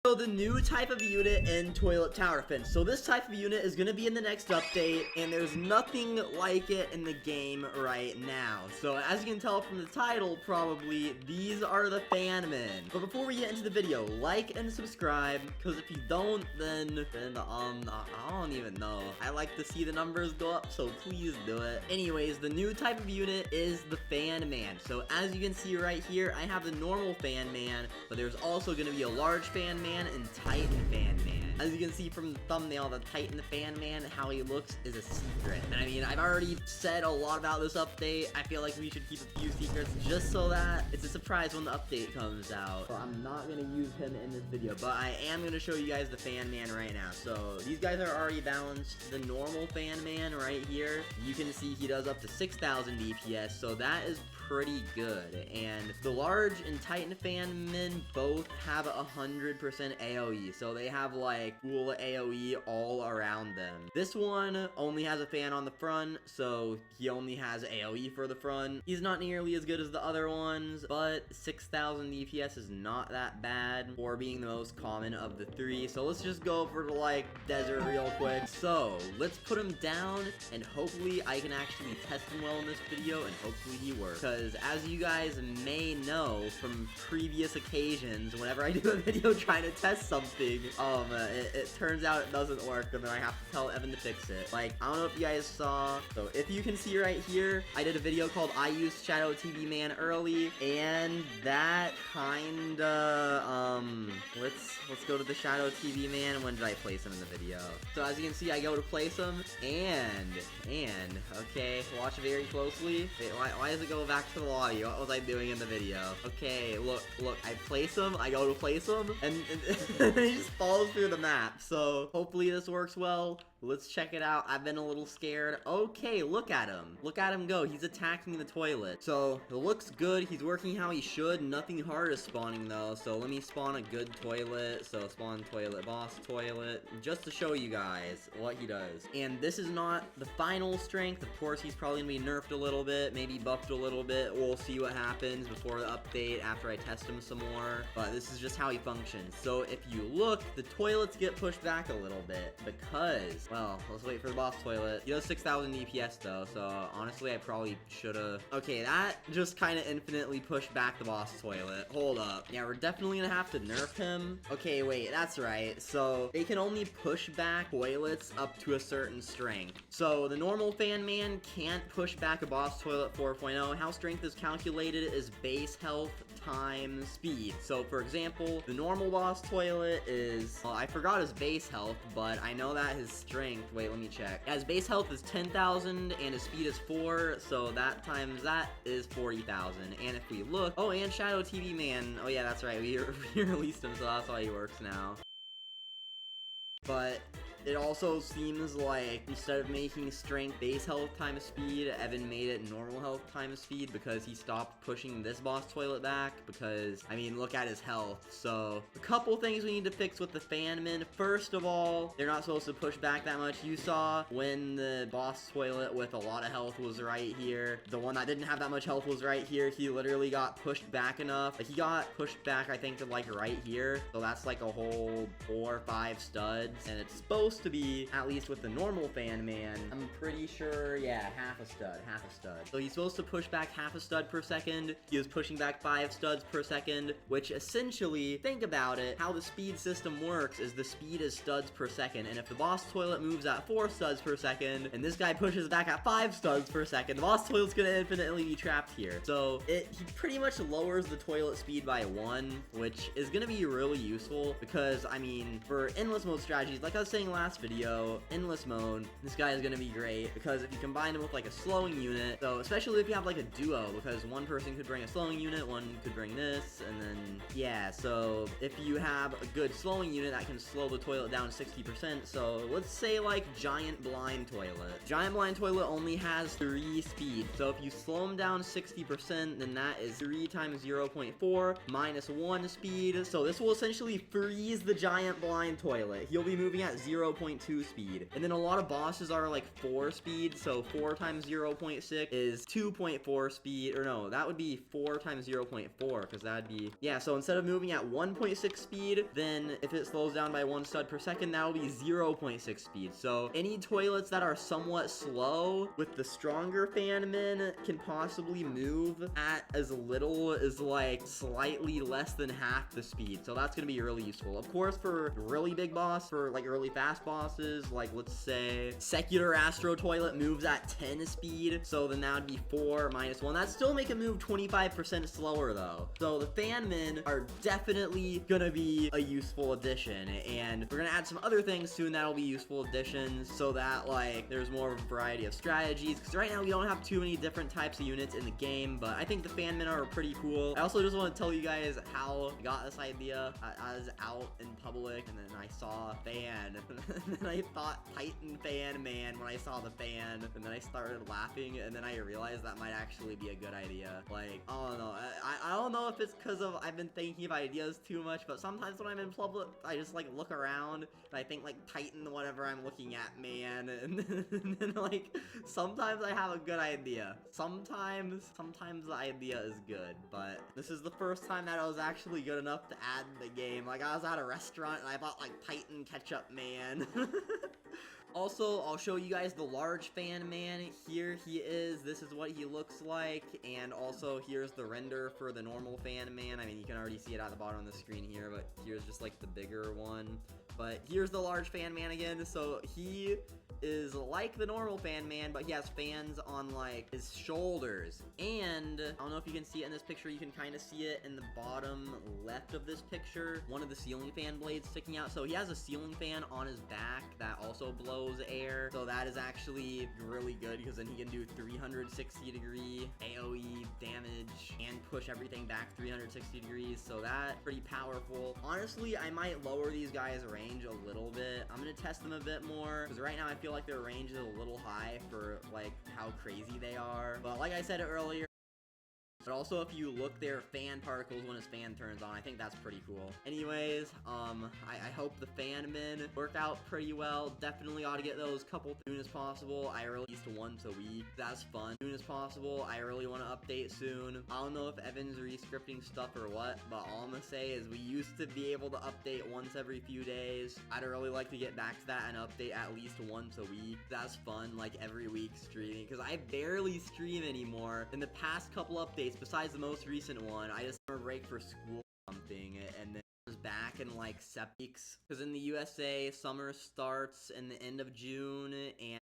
So the new type of unit in Toilet Tower Defense. So this type of unit is going to be in the next update, and there's nothing like it in the game right now. So as you can tell from the title, probably, these are the fan men. But before we get into the video, like and subscribe, because if you don't, then I don't even know. I like to see the numbers go up, so please do it. Anyways, the new type of unit is the fan man. So as you can see right here, I have the normal fan man, but there's also going to be a large fan man and Titan fan man. As you can see from the thumbnail, the Titan fan man, how he looks is a secret. And I mean, I've already said a lot about this update. I feel like we should keep a few secrets just so that it's a surprise when the update comes out. So I'm not gonna use him in this video, but I am gonna show you guys the fan man right now. So these guys are already balanced. The normal fan man right here, you can see he does up to 6,000 DPS, so that is pretty good. And the large and Titan fan men both have 100% AoE, so they have like cool AoE all around them. This one only has a fan on the front, so he only has AoE for the front. He's not nearly as good as the other ones, but 6,000 DPS is not that bad for being the most common of the three. So let's just go over to like desert real quick. So let's put him down, and hopefully I can actually test him well in this video, and hopefully he works. Because as you guys may know from previous occasions, whenever I do a video trying to test something, it turns out it doesn't work, and then I have to tell Evan to fix it. Like, I don't know if you guys saw, so if you can see right here, I did a video called I used Shadow TV Man early, and that kinda, let's go to the Shadow TV Man. When did I place him in the video? So as you can see, I go to place him, and, okay, watch very closely. Wait, why does it go back to the lobby? What was I doing in the video? Okay, look, I place him, I go to place him, and he just falls through the map. So hopefully this works well. Let's check it out. I've been a little scared. Okay, look at him. Look at him go. He's attacking the toilet. So it looks good. He's working how he should. Nothing hard is spawning though. So let me spawn a good toilet. So spawn toilet, boss toilet, just to show you guys what he does. And this is not the final strength. Of course, he's probably gonna be nerfed a little bit, maybe buffed a little bit. We'll see what happens before the update after I test him some more. But this is just how he functions. So if you look, the toilets get pushed back a little bit because, well, let's wait for the boss toilet. He does 6,000 DPS though, so honestly, I probably should've. Okay, that just kind of infinitely pushed back the boss toilet. Hold up. Yeah, we're definitely gonna have to nerf him. Okay, wait, that's right. So they can only push back toilets up to a certain strength. So the normal fan man can't push back a boss toilet 4.0. How strength is calculated is base health times speed. So for example, the normal boss toilet is, well, I forgot his base health, but I know that his strength, wait, let me check. Yeah, his base health is 10,000 and his speed is 4, so that times that is 40,000. And if we look, oh, and Shadow TV Man, oh yeah, that's right, we released him, so that's how he works now. But it also seems like instead of making strength base health times speed, Evan made it normal health times speed because he stopped pushing this boss toilet back because, I mean, look at his health. So a couple things we need to fix with the fan men. First of all, they're not supposed to push back that much. You saw when the boss toilet with a lot of health was right here. The one that didn't have that much health was right here. He literally got pushed back enough. Like, he got pushed back, I think, to like right here. So that's like a whole 4 or 5 studs. And it's supposed to be, at least with the normal fan man, I'm pretty sure, yeah, half a stud. So he's supposed to push back half a stud per second. He was pushing back 5 studs per second, which essentially, think about it, how the speed system works is the speed is studs per second, and if the boss toilet moves at 4 studs per second, and this guy pushes back at 5 studs per second, the boss toilet's gonna infinitely be trapped here. So he pretty much lowers the toilet speed by 1, which is gonna be really useful because, I mean, for endless mode strategies, like I was saying last video, endless mode, this guy is gonna be great because if you combine him with like a slowing unit, so especially if you have like a duo, because one person could bring a slowing unit, one could bring this, and then, yeah, so if you have a good slowing unit that can slow the toilet down 60%, so let's say like Giant Blind Toilet. Giant Blind Toilet only has 3 speed, so if you slow him down 60%, then that is 3 times 0.4 minus 1 speed, so this will essentially freeze the Giant Blind Toilet. He'll be moving at 0 0.2 speed. And then a lot of bosses are like 4 speed, so 4 times 0.6 is 2.4 speed, or no, that would be 4 times 0.4, because that'd be, yeah, so instead of moving at 1.6 speed, then if it slows down by 1 stud per second, that'll be 0.6 speed. So any toilets that are somewhat slow with the stronger fan min can possibly move at as little as like slightly less than half the speed. So that's gonna be really useful. Of course, for really big boss, for like really fast bosses, like let's say Secular Astro Toilet moves at 10 speed, so then that would be 4 minus 1. That'd still make it move 25% slower though. So the fan min are definitely gonna be a useful addition, and we're gonna add some other things soon that'll be useful additions, so that like there's more of a variety of strategies, because right now we don't have too many different types of units in the game, but I think the fan min are pretty cool. I also just want to tell you guys how I got this idea. I was out in public, and then I saw a fan, and then I thought Titan Fan Man when I saw the fan, and then I started laughing, and then I realized that might actually be a good idea. Like, I don't know. I don't know if it's because of I've been thinking of ideas too much, but sometimes when I'm in public, I just like look around, and I think like Titan whatever I'm looking at, man, and then like sometimes I have a good idea. Sometimes the idea is good, but this is the first time that I was actually good enough to add in the game. Like, I was at a restaurant and I bought like Titan Ketchup Man. Also, I'll show you guys the large fan man. Here he is. This is what he looks like. And also, here's the render for the normal fan man. I mean, you can already see it at the bottom of the screen here, but here's just like the bigger one. But here's the large fan man again. So he is like the normal fan man, but he has fans on like his shoulders. And I don't know if you can see it in this picture. You can kind of see it in the bottom left of this picture. One of the ceiling fan blades sticking out. So he has a ceiling fan on his back that also blows air. So that is actually really good, because then he can do 360 degree AoE damage and push everything back 360 degrees. So that's pretty powerful. Honestly, I might lower these guys' range a little bit. I'm gonna test them a bit more, because right now I feel like their range is a little high for like how crazy they are. But like I said earlier, but also if you look, there are fan particles when his fan turns on. I think that's pretty cool. Anyways, I hope the fan min work out pretty well. Definitely ought to get those couple as soon as possible. I release once a week. That's fun. As soon as possible. I really want to update soon. I don't know if Evan's re-scripting stuff or what, but all I'm gonna say is we used to be able to update once every few days. I'd really like to get back to that and update at least once a week. That's fun, like every week streaming, because I barely stream anymore. In the past couple updates, besides the most recent one, I just took a break for school or something, and then I was back in like 7 weeks, because in the USA, summer starts in the end of June, and